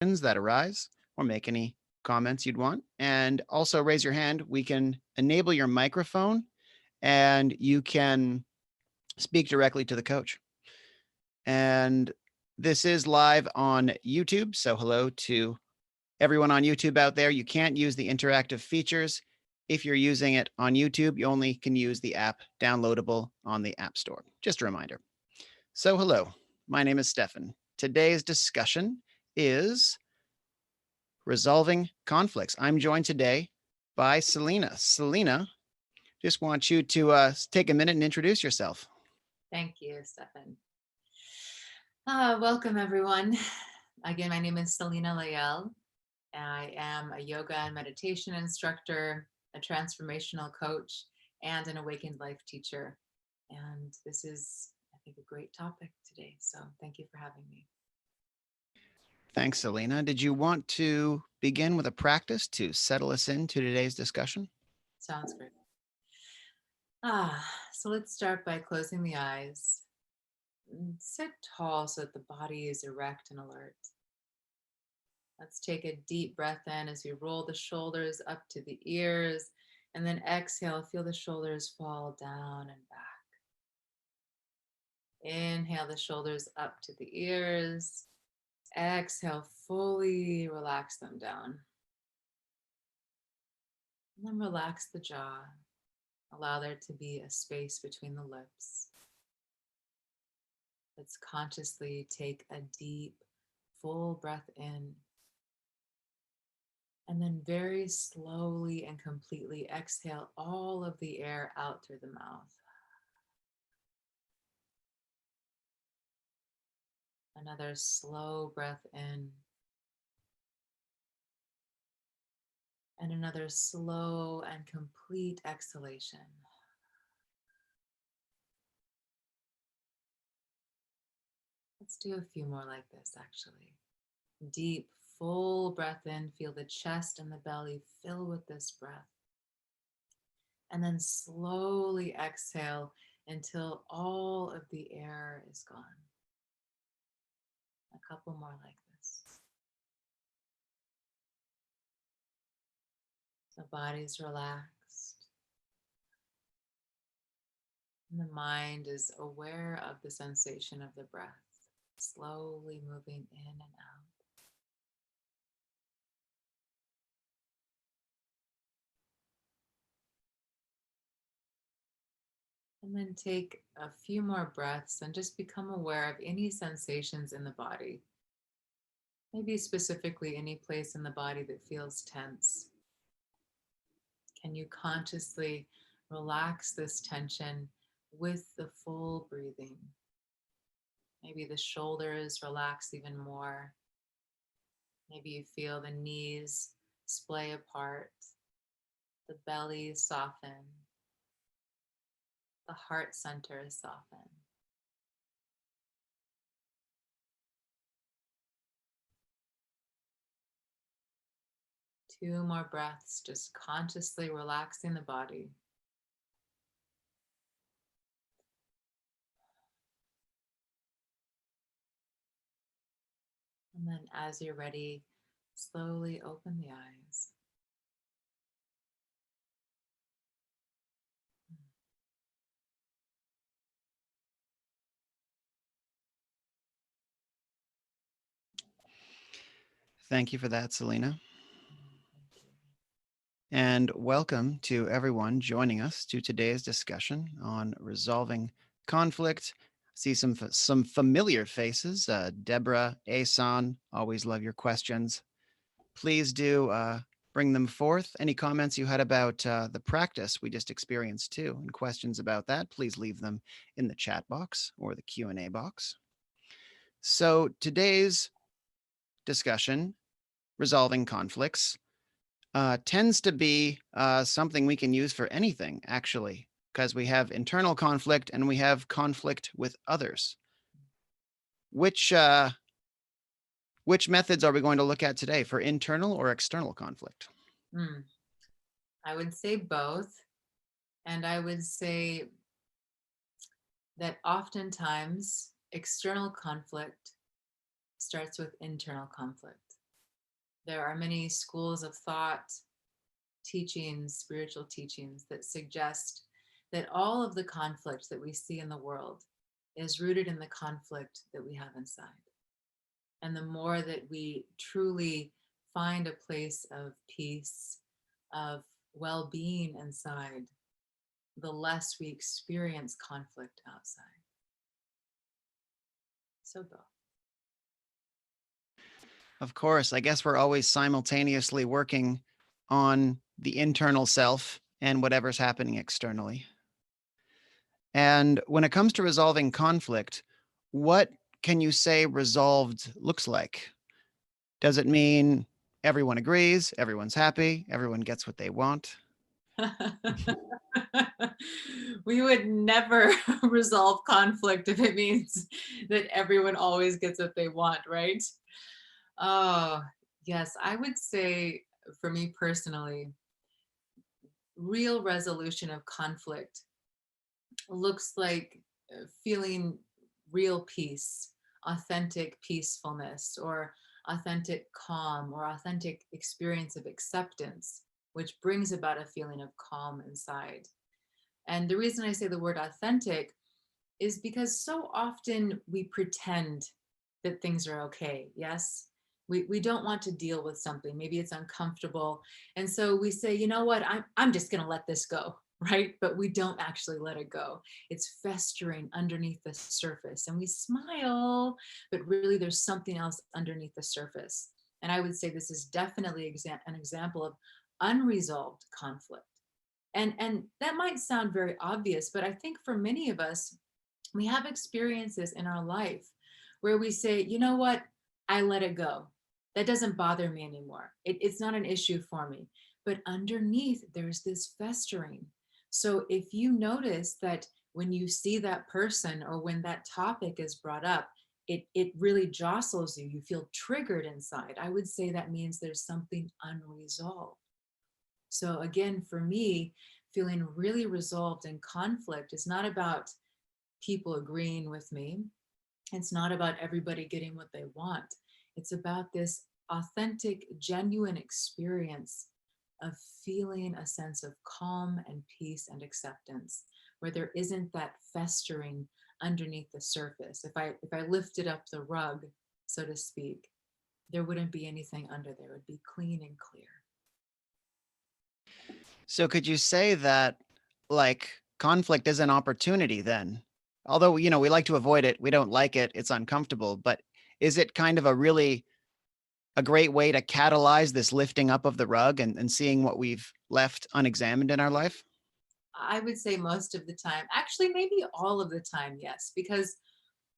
that arise or make any comments you'd want. And also raise your hand. We can enable your microphone and you can speak directly to the coach. And this is live on YouTube. So hello to everyone on YouTube out there. You can't use the interactive features. If you're using it on YouTube, you only can use the app downloadable on the App Store. Just a reminder. So hello, my name is Stefan. Today's discussion is resolving conflicts. I'm joined today by Selena. Selena, just want you to take a minute and introduce yourself. Thank you, Stefan. Welcome, everyone. Again, my name is Selena Layel. I am a yoga and meditation instructor, a transformational coach, and an awakened life teacher. And this is, I think, a great topic today. So thank you for having me. Thanks, Selena. Did you want to begin with a practice to settle us into today's discussion? Sounds great. So let's start by closing the eyes. Sit tall so that the body is erect and alert. Let's take a deep breath in as we roll the shoulders up to the ears, and then exhale, feel the shoulders fall down and back. Inhale the shoulders up to the ears. Exhale, fully relax them down. And then relax the jaw. Allow there to be a space between the lips. Let's consciously take a deep, full breath in. And then very slowly and completely exhale all of the air out through the mouth. Another slow breath in. And another slow and complete exhalation. Let's do a few more like this, actually. Deep, full breath in. Feel the chest and the belly fill with this breath. And then slowly exhale until all of the air is gone. A couple more like this. The body's relaxed. And the mind is aware of the sensation of the breath, slowly moving in and out. And then take a few more breaths and just become aware of any sensations in the body. Maybe specifically any place in the body that feels tense. Can you consciously relax this tension with the full breathing? Maybe the shoulders relax even more. Maybe you feel the knees splay apart, the belly soften, the heart center soften. Two more breaths, just consciously relaxing the body. And then as you're ready, slowly open the eyes. Thank you for that, Selena. And welcome to everyone joining us to today's discussion on resolving conflict. See some familiar faces. Deborah, Asan, always love your questions. Please do bring them forth. Any comments you had about the practice we just experienced too, and questions about that, please leave them in the chat box or the Q&A box. So today's discussion, resolving conflicts, tends to be something we can use for anything, actually, because we have internal conflict and we have conflict with others. Which methods are we going to look at today, for internal or external conflict? I would say both. And I would say that oftentimes external conflict starts with internal conflict. There are many schools of thought, teachings, spiritual teachings that suggest that all of the conflict that we see in the world is rooted in the conflict that we have inside. And the more that we truly find a place of peace, of well being inside, the less we experience conflict outside. So, Bill. Of course, I guess we're always simultaneously working on the internal self and whatever's happening externally. And when it comes to resolving conflict, what can you say resolved looks like? Does it mean everyone agrees, everyone's happy, everyone gets what they want? We would never resolve conflict if it means that everyone always gets what they want, right? Oh, yes. I would say for me personally, real resolution of conflict looks like feeling real peace, authentic peacefulness, or authentic calm, or authentic experience of acceptance, which brings about a feeling of calm inside. And the reason I say the word authentic is because so often we pretend that things are okay. Yes. We don't want to deal with something. Maybe it's uncomfortable. And so we say, you know what, I'm just going to let this go. Right. But we don't actually let it go. It's festering underneath the surface. And we smile, but really there's something else underneath the surface. And I would say this is definitely an example of unresolved conflict. And that might sound very obvious, but I think for many of us, we have experiences in our life where we say, you know what, I let it go. That doesn't bother me anymore. It's not an issue for me. But underneath, there's this festering. So if you notice that when you see that person or when that topic is brought up, it really jostles you, you feel triggered inside, I would say that means there's something unresolved. So again, for me, feeling really resolved in conflict is not about people agreeing with me. It's not about everybody getting what they want. It's about this authentic, genuine experience of feeling a sense of calm and peace and acceptance, where there isn't that festering underneath the surface. If I lifted up the rug, so to speak, there wouldn't be anything under there. It would be clean and clear. So could you say that like conflict is an opportunity then? Although, we like to avoid it, we don't like it, it's uncomfortable, but is it kind of a great way to catalyze this lifting up of the rug and seeing what we've left unexamined in our life? I would say most of the time, actually, maybe all of the time, yes. Because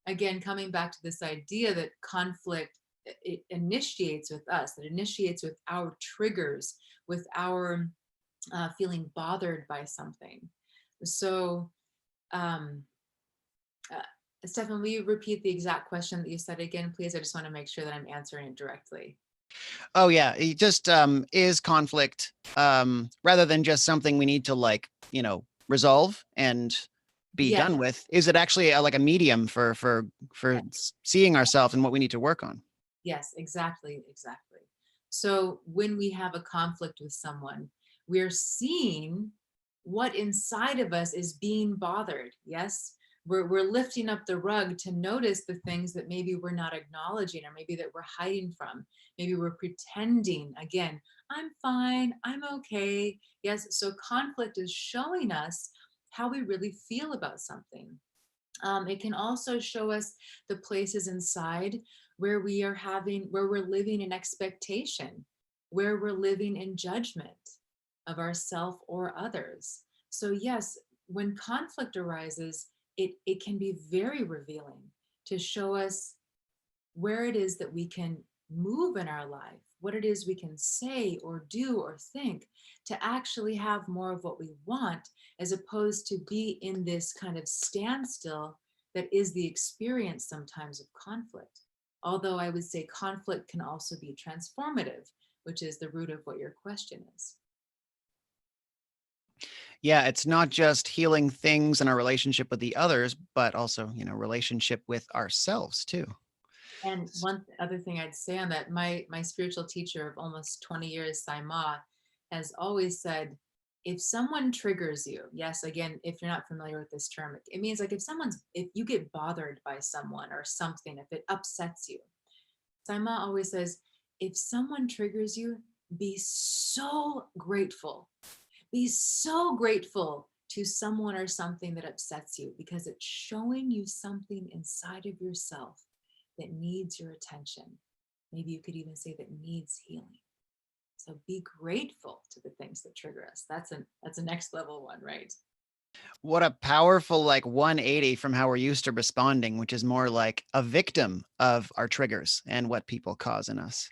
again, coming back to this idea that conflict, it initiates with us, that initiates with our triggers, with our feeling bothered by something. So, um, uh, Stefan, will you repeat the exact question that you said again, please? I just want to make sure that I'm answering it directly. Oh yeah, it just is conflict rather than just something we need to resolve and be Yes, done with. Is it actually like a medium for yes, seeing ourselves and what we need to work on? yes, exactly, exactly. So when we have a conflict with someone, we're seeing what inside of us is being bothered. Yes. We're lifting up the rug to notice the things that maybe we're not acknowledging or maybe that we're hiding from. Maybe we're pretending again, I'm fine, I'm okay. Yes. So conflict is showing us how we really feel about something. It can also show us the places inside where we're living in expectation, where we're living in judgment of ourself or others. So yes, when conflict arises, it can be very revealing to show us where it is that we can move in our life, what it is we can say or do or think to actually have more of what we want, as opposed to be in this kind of standstill that is the experience sometimes of conflict. Although I would say conflict can also be transformative, which is the root of what your question is. Yeah, it's not just healing things in our relationship with the others, but also, relationship with ourselves too. And one other thing I'd say on that, my spiritual teacher of almost 20 years, Sai Ma, has always said, if someone triggers you, yes, again, if you're not familiar with this term, it means like if you get bothered by someone or something, if it upsets you, Sai Ma always says, if someone triggers you, be so grateful. Be so grateful to someone or something that upsets you because it's showing you something inside of yourself that needs your attention. Maybe you could even say that needs healing. So be grateful to the things that trigger us. That's a next level one, right? What a powerful like 180 from how we're used to responding, which is more like a victim of our triggers and what people cause in us.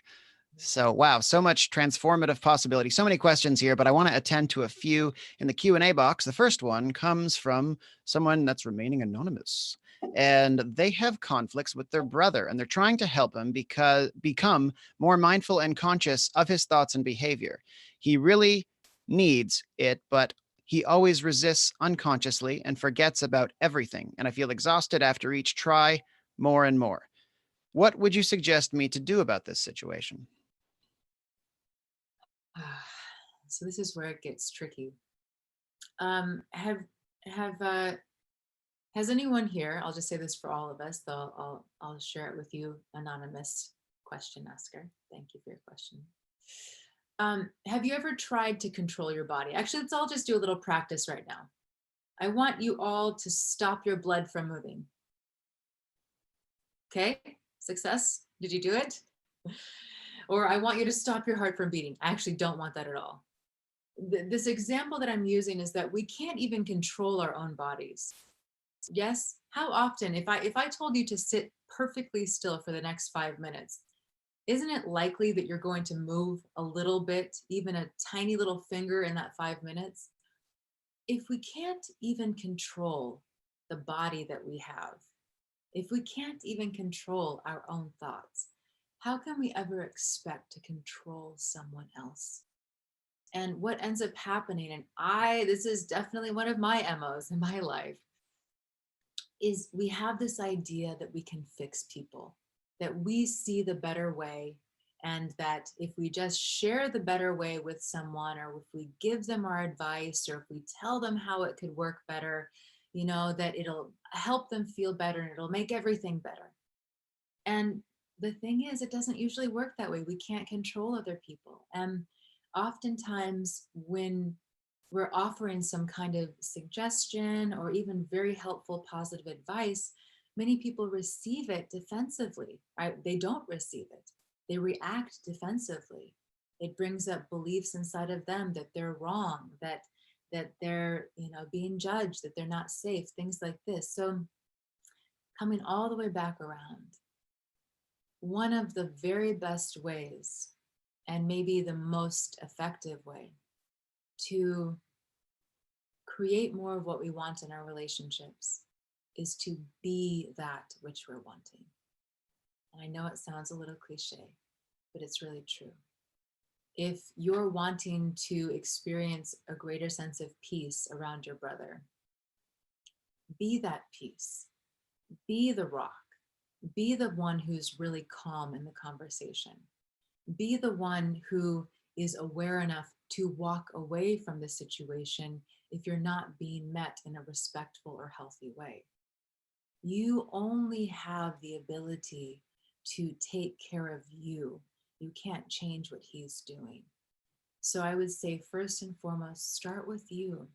So, wow, so much transformative possibility. So many questions here, but I want to attend to a few in the Q&A box. The first one comes from someone that's remaining anonymous. And they have conflicts with their brother, and they're trying to help him become more mindful and conscious of his thoughts and behavior. He really needs it, but he always resists unconsciously and forgets about everything. And I feel exhausted after each try more and more. What would you suggest me to do about this situation? So this is where it gets tricky. Um, have have has anyone here? I'll just say this for all of us, though I'll share it with you, anonymous question asker. Thank you for your question. Have you ever tried to control your body? Actually, let's all just do a little practice right now. I want you all to stop your blood from moving. Okay, success. Did you do it? Or I want you to stop your heart from beating. I actually don't want that at all. This example that I'm using is that we can't even control our own bodies. Yes. How often, if I told you to sit perfectly still for the next 5 minutes, isn't it likely that you're going to move a little bit, even a tiny little finger in that 5 minutes? If we can't even control the body that we have, if we can't even control our own thoughts, how can we ever expect to control someone else? And what ends up happening, and this is definitely one of my MOs in my life, is we have this idea that we can fix people, that we see the better way, and that if we just share the better way with someone, or if we give them our advice, or if we tell them how it could work better, that it'll help them feel better and it'll make everything better. And the thing is, it doesn't usually work that way. We can't control other people. And oftentimes, when we're offering some kind of suggestion or even very helpful positive advice, many people receive it defensively, right? They don't receive it, they react defensively. It brings up beliefs inside of them that they're wrong, that they're being judged, that they're not safe, things like this. So coming all the way back around, one of the very best ways, and maybe the most effective way, to create more of what we want in our relationships is to be that which we're wanting. And I know it sounds a little cliche, but it's really true. If you're wanting to experience a greater sense of peace around your brother, be that peace, be the rock, be the one who's really calm in the conversation, be the one who is aware enough to walk away from the situation if you're not being met in a respectful or healthy way. You only have the ability to take care of you. You can't change what he's doing. So I would say, first and foremost, start with you.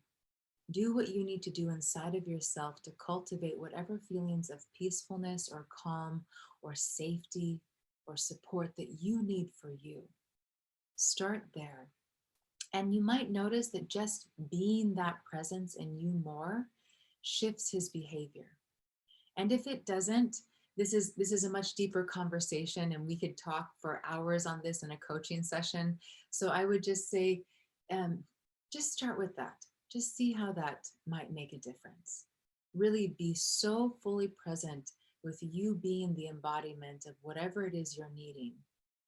Do what you need to do inside of yourself to cultivate whatever feelings of peacefulness or calm or safety or support that you need for you. Start there. And you might notice that just being that presence in you more shifts his behavior. And if it doesn't, this is a much deeper conversation, and we could talk for hours on this in a coaching session. So I would just say, just start with that. Just see how that might make a difference. Really be so fully present with you being the embodiment of whatever it is you're needing.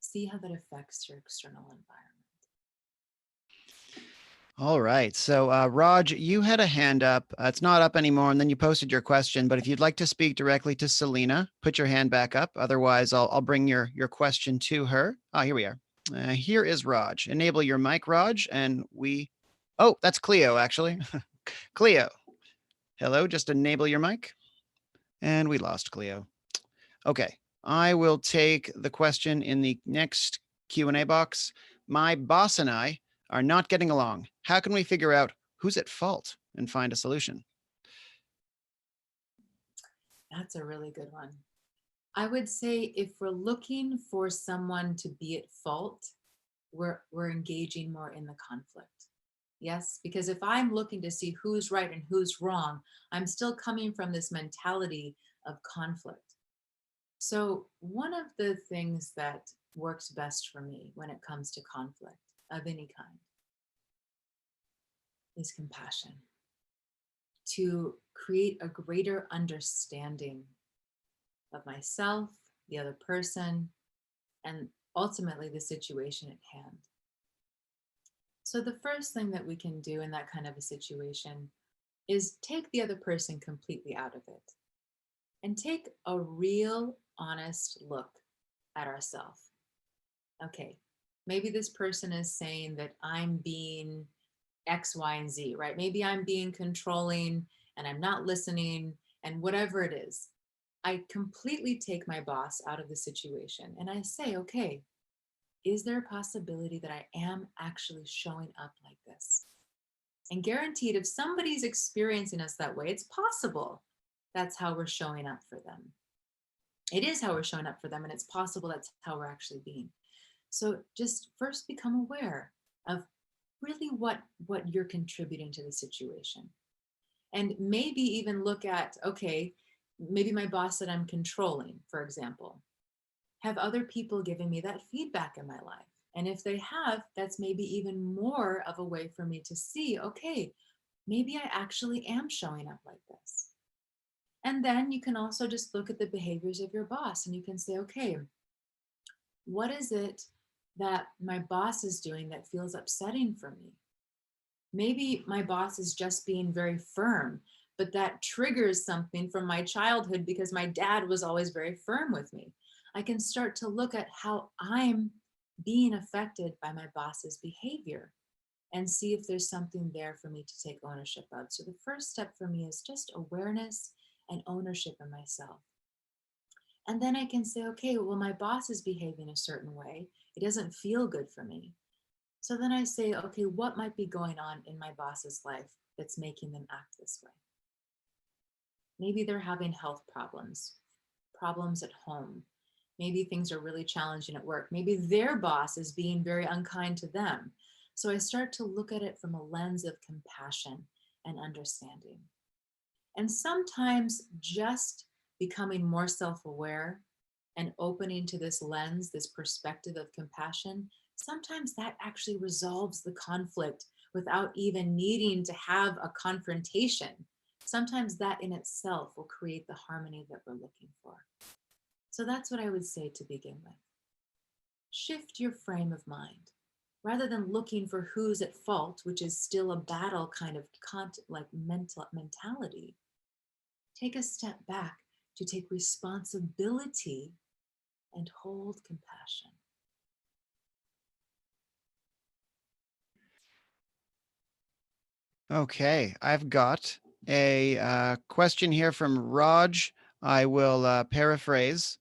See how that affects your external environment. All right. So, Raj, you had a hand up. It's not up anymore, and then you posted your question. But if you'd like to speak directly to Selena, put your hand back up. Otherwise, I'll bring your question to her. Ah, here we are. Here is Raj. Enable your mic, Raj, and we. Oh, that's Cleo, actually. Cleo, hello. Just enable your mic, and we lost Cleo. Okay, I will take the question in the next Q&A box. My boss and I are not getting along. How can we figure out who's at fault and find a solution? That's a really good one. I would say if we're looking for someone to be at fault, we're engaging more in the conflict. Yes, because if I'm looking to see who's right and who's wrong, I'm still coming from this mentality of conflict. So, one of the things that works best for me when it comes to conflict of any kind is compassion, to create a greater understanding of myself, the other person, and ultimately the situation at hand. So, the first thing that we can do in that kind of a situation is take the other person completely out of it and take a real honest look at ourselves. Okay, maybe this person is saying that I'm being X, Y, and Z, right? Maybe I'm being controlling and I'm not listening and whatever it is. I completely take my boss out of the situation and I say, okay, is there a possibility that I am actually showing up like this? And guaranteed, if somebody's experiencing us that way, it's possible that's how we're showing up for them. It is how we're showing up for them, and it's possible that's how we're actually being. So just first become aware of really what you're contributing to the situation. And maybe even look at, okay, maybe my boss said I'm controlling, for example. Have other people given me that feedback in my life? And if they have, that's maybe even more of a way for me to see, okay, maybe I actually am showing up like this. And then you can also just look at the behaviors of your boss and you can say, okay, what is it that my boss is doing that feels upsetting for me? Maybe my boss is just being very firm, but that triggers something from my childhood because my dad was always very firm with me. I can start to look at how I'm being affected by my boss's behavior and see if there's something there for me to take ownership of. So the first step for me is just awareness and ownership in myself. And then I can say, okay, well, my boss is behaving a certain way. It doesn't feel good for me. So then I say, okay, what might be going on in my boss's life that's making them act this way? Maybe they're having health problems, problems at home. Maybe things are really challenging at work. Maybe their boss is being very unkind to them. So I start to look at it from a lens of compassion and understanding. And sometimes just becoming more self aware and opening to this lens, this perspective of compassion, sometimes that actually resolves the conflict without even needing to have a confrontation. Sometimes that in itself will create the harmony that we're looking for. So that's what I would say to begin with. Shift your frame of mind. Rather than looking for who's at fault, which is still a battle kind of like mentality, take a step back to take responsibility and hold compassion. Okay, I've got a question here from Raj. I will paraphrase.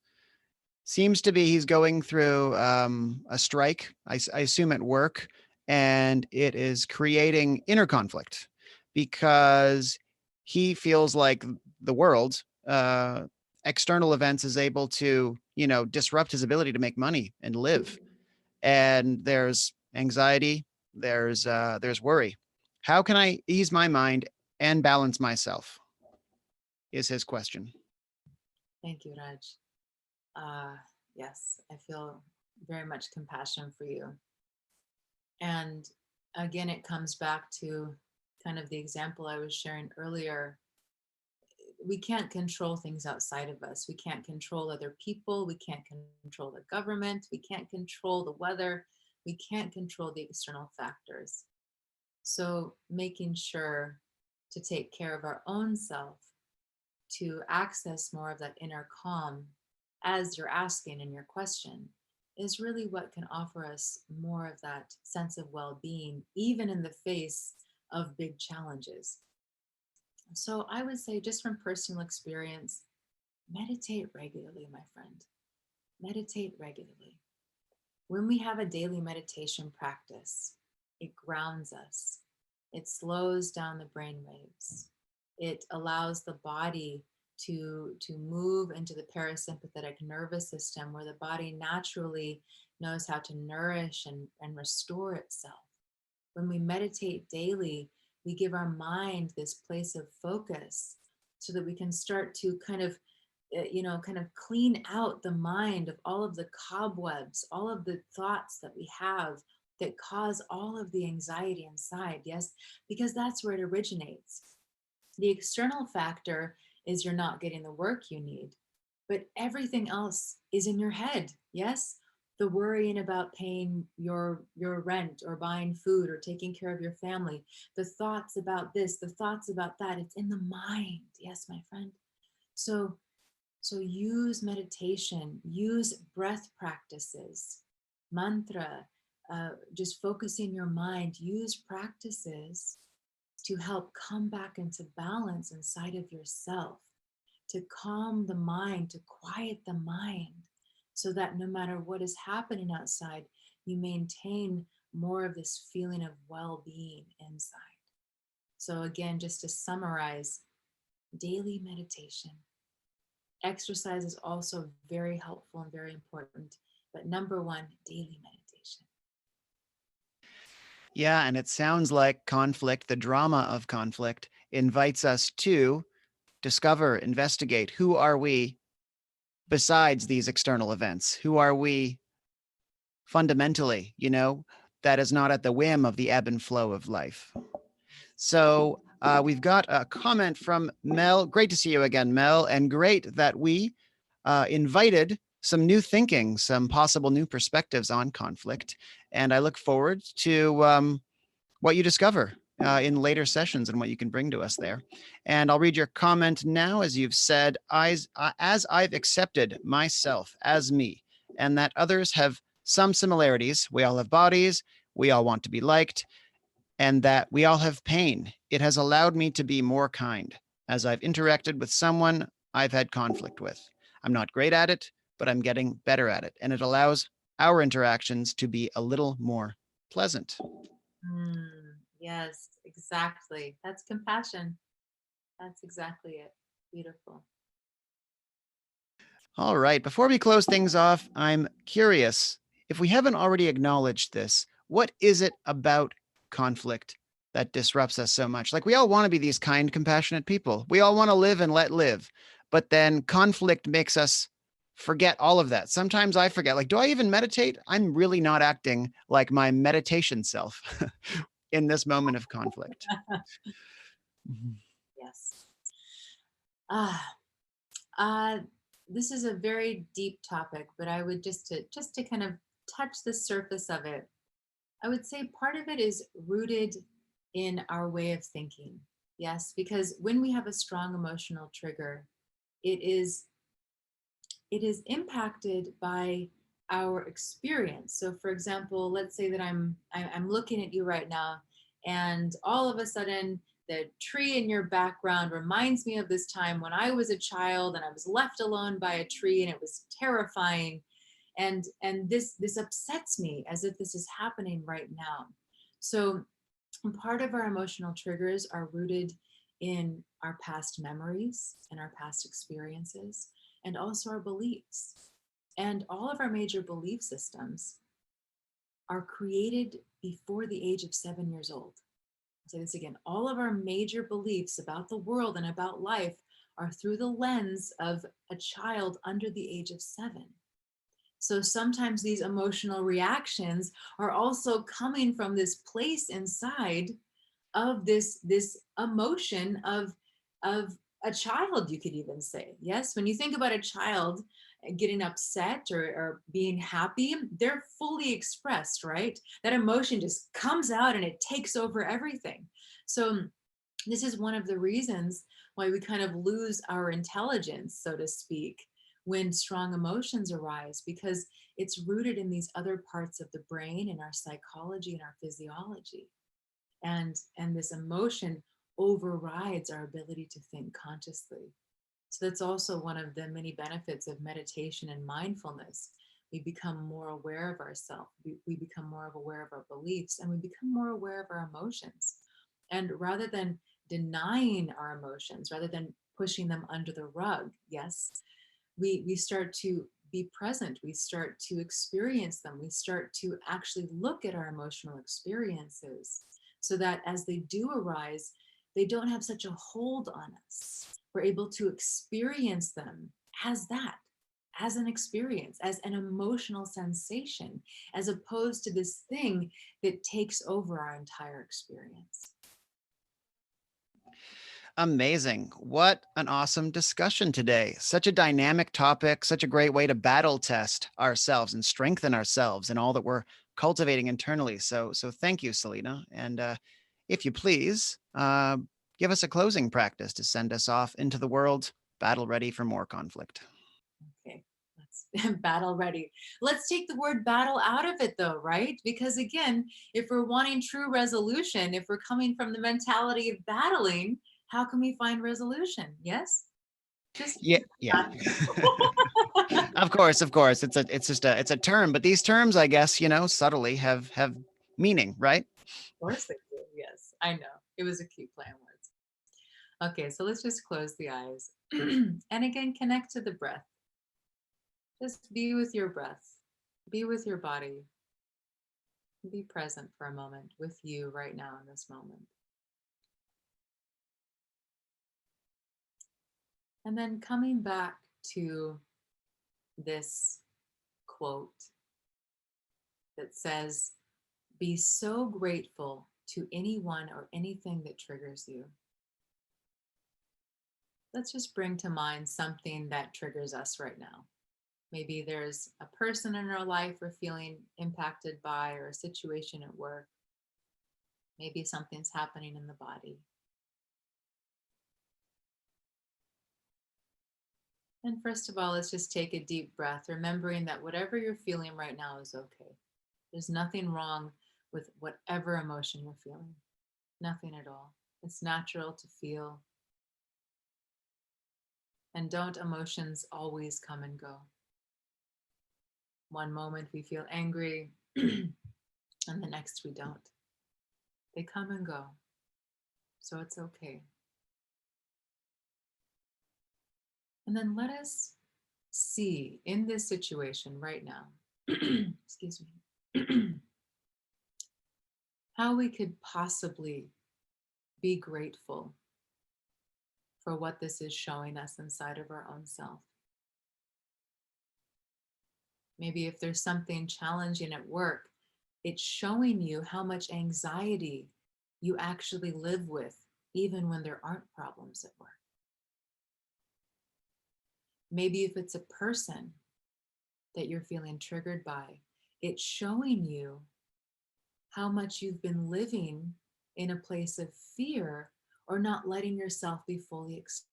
Seems to be he's going through a strike, I assume at work, and it is creating inner conflict because he feels like the world, external events, is able to, disrupt his ability to make money and live. And there's anxiety, there's worry. How can I ease my mind and balance myself? Is his question. Thank you, Raj. Uh, yes, I feel very much compassion for you. And again, it comes back to kind of the example I was sharing earlier. We can't control things outside of us. We can't control other people. We can't control the government. We can't control the weather. We can't control the external factors. So making sure to take care of our own self, to access more of that inner calm, as you're asking in your question, is really what can offer us more of that sense of well being, even in the face of big challenges. So I would say, just from personal experience, meditate regularly, my friend. Meditate regularly. When we have a daily meditation practice, it grounds us, it slows down the brain waves, it allows the body to move into the parasympathetic nervous system, where the body naturally knows how to nourish and restore itself. When we meditate daily, we give our mind this place of focus so that we can start to kind of clean out the mind of all of the cobwebs, all of the thoughts that we have that cause all of the anxiety inside. Yes, because that's where it originates. The external factor is you're not getting the work you need, but everything else is in your head. Yes, the worrying about paying your rent or buying food or taking care of your family, the thoughts about this, the thoughts about that, it's in the mind. Yes, my friend. So so use meditation, use breath practices, mantra, just focusing your mind. Use practices to help come back into balance inside of yourself, to calm the mind, to quiet the mind, so that no matter what is happening outside, you maintain more of this feeling of well being inside. So, again, just to summarize, daily meditation. Exercise is also very helpful and very important. But number one, daily meditation. Yeah, and it sounds like conflict, the drama of conflict, invites us to discover, investigate who are we besides these external events? Who are we fundamentally, that is not at the whim of the ebb and flow of life? So we've got a comment from Mel. Great to see you again, Mel. And great that we invited some new thinking, some possible new perspectives on conflict. And I look forward to what you discover in later sessions and what you can bring to us there. And I'll read your comment now. As you've said, as I've accepted myself as me, and that others have some similarities, we all have bodies, we all want to be liked, and that we all have pain. It has allowed me to be more kind as I've interacted with someone I've had conflict with. I'm not great at it, but I'm getting better at it. And it allows our interactions to be a little more pleasant. Yes, exactly. That's compassion. That's exactly it. Beautiful. All right. Before we close things off, I'm curious if we haven't already acknowledged this, what is it about conflict that disrupts us so much? Like, we all want to be these kind, compassionate people. We all want to live and let live. But then conflict makes us forget all of that. Sometimes I forget, like, do I even meditate? I'm really not acting like my meditation self in this moment of conflict. Mhm. Yes. Ah, uh, this is a very deep topic, but I would just to kind of touch the surface of it. I would say part of it is rooted in our way of thinking. Yes, because when we have a strong emotional trigger, it is it is impacted by our experience. So, for example, let's say that I'm looking at you right now, and all of a sudden the tree in your background reminds me of this time when I was a child and I was left alone by a tree, and it was terrifying. And this upsets me as if this is happening right now. So part of our emotional triggers are rooted in our past memories and our past experiences, and also our beliefs. And all of our major belief systems are created before the age of 7 years old. I'll say this again: all of our major beliefs about the world and about life are through the lens of a child under the age of 7. So sometimes these emotional reactions are also coming from this place inside of this emotion of a child, you could even say. Yes, when you think about a child, getting upset or being happy, they're fully expressed, right? That emotion just comes out and it takes over everything. So this is one of the reasons why we kind of lose our intelligence, so to speak, when strong emotions arise, because it's rooted in these other parts of the brain and our psychology and our physiology. And this emotion overrides our ability to think consciously. So that's also one of the many benefits of meditation and mindfulness. We become more aware of ourselves, we become more aware of our beliefs, and we become more aware of our emotions. And rather than denying our emotions, rather than pushing them under the rug, yes, we start to be present, we start to experience them, we start to actually look at our emotional experiences so that as they do arise, they don't have such a hold on us. We're able to experience them as that, as an experience, as an emotional sensation, as opposed to this thing that takes over our entire experience. Amazing. What an awesome discussion today. Such a dynamic topic, such a great way to battle test ourselves and strengthen ourselves and all that we're cultivating internally. So thank you, Selena. And if you please, give us a closing practice to send us off into the world, battle ready for more conflict. Okay, let's battle ready. Let's take the word battle out of it though, right? Because again, if we're wanting true resolution, if we're coming from the mentality of battling, how can we find resolution? Yes? Just Yeah, yeah. of Of course. It's a term, but these terms, I guess, subtly have meaning, right? course they do. Yes, I know. It was a cute play on words. Okay, so let's just close the eyes. And again, connect to the breath. Just be with your breath. Be with your body. Be present for a moment with you right now in this moment. And then coming back to this quote that says, be so grateful to anyone or anything that triggers you. Let's just bring to mind something that triggers us right now. Maybe there's a person in our life we're feeling impacted by, or a situation at work. Maybe something's happening in the body. And first of all, let's just take a deep breath, remembering that whatever you're feeling right now is okay. There's nothing wrong with whatever emotion you're feeling. Nothing at all. It's natural to feel. And don't emotions always come and go? One moment we feel angry, and the next we don't. They come and go. So it's okay. And then let us see in this situation right now, excuse me, how we could possibly be grateful for what this is showing us inside of our own self. Maybe if there's something challenging at work, it's showing you how much anxiety you actually live with, even when there aren't problems at work. Maybe if it's a person that you're feeling triggered by, it's showing you how much you've been living in a place of fear or not letting yourself be fully expressed.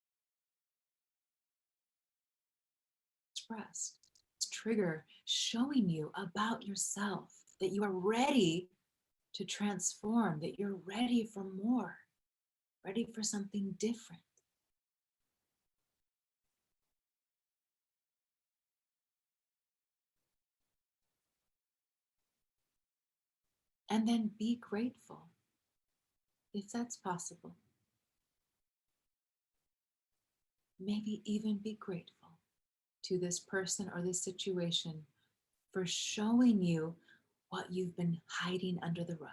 This trigger showing you about yourself that you are ready to transform, that you're ready for more, ready for something different. And then be grateful if that's possible. Maybe even be grateful to this person or this situation for showing you what you've been hiding under the rug.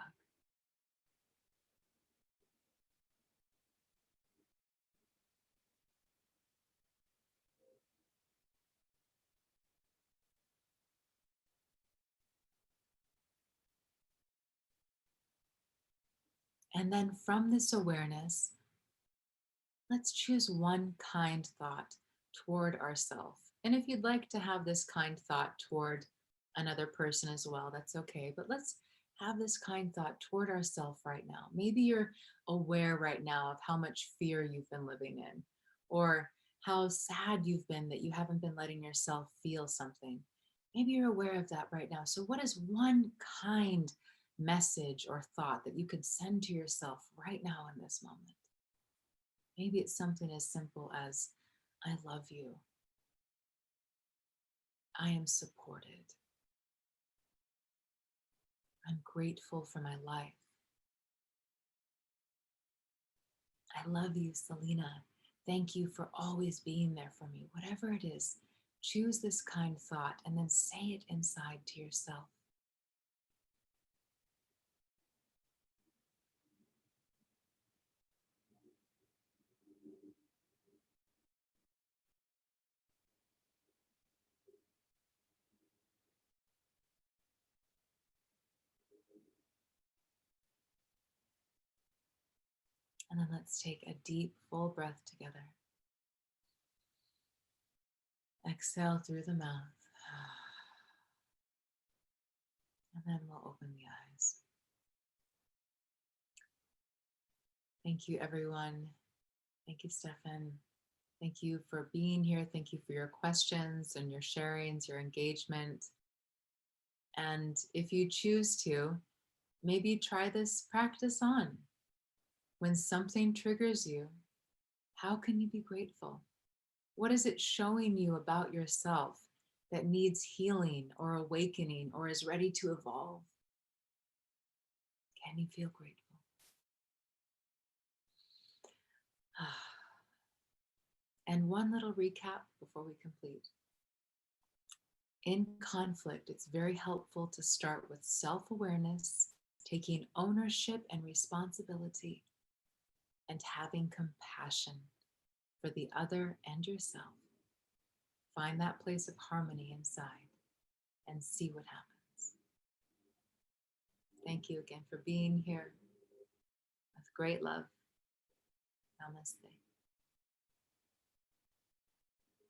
And then from this awareness, let's choose one kind thought toward ourselves And if you'd like to have this kind thought toward another person as well, that's okay. But let's have this kind thought toward ourselves right now. Maybe you're aware right now of how much fear you've been living in, or how sad you've been that you haven't been letting yourself feel something. Maybe you're aware of that right now. So, what is one kind message or thought that you could send to yourself right now in this moment? Maybe it's something as simple as, I love you. I am supported. I'm grateful for my life. I love you, Selena. Thank you for always being there for me. Whatever it is, choose this kind thought and then say it inside to yourself. And then let's take a deep, full breath together. Exhale through the mouth. And then we'll open the eyes. Thank you, everyone. Thank you, Stefan. Thank you for being here. Thank you for your questions and your sharings, your engagement. And if you choose to, maybe try this practice on. When something triggers you, how can you be grateful? What is it showing you about yourself that needs healing or awakening or is ready to evolve? Can you feel grateful? And one little recap before we complete. In conflict, it's very helpful to start with self awareness, taking ownership and responsibility, and having compassion for the other and yourself. Find that place of harmony inside and see what happens. Thank you again for being here. With great love. Namaste.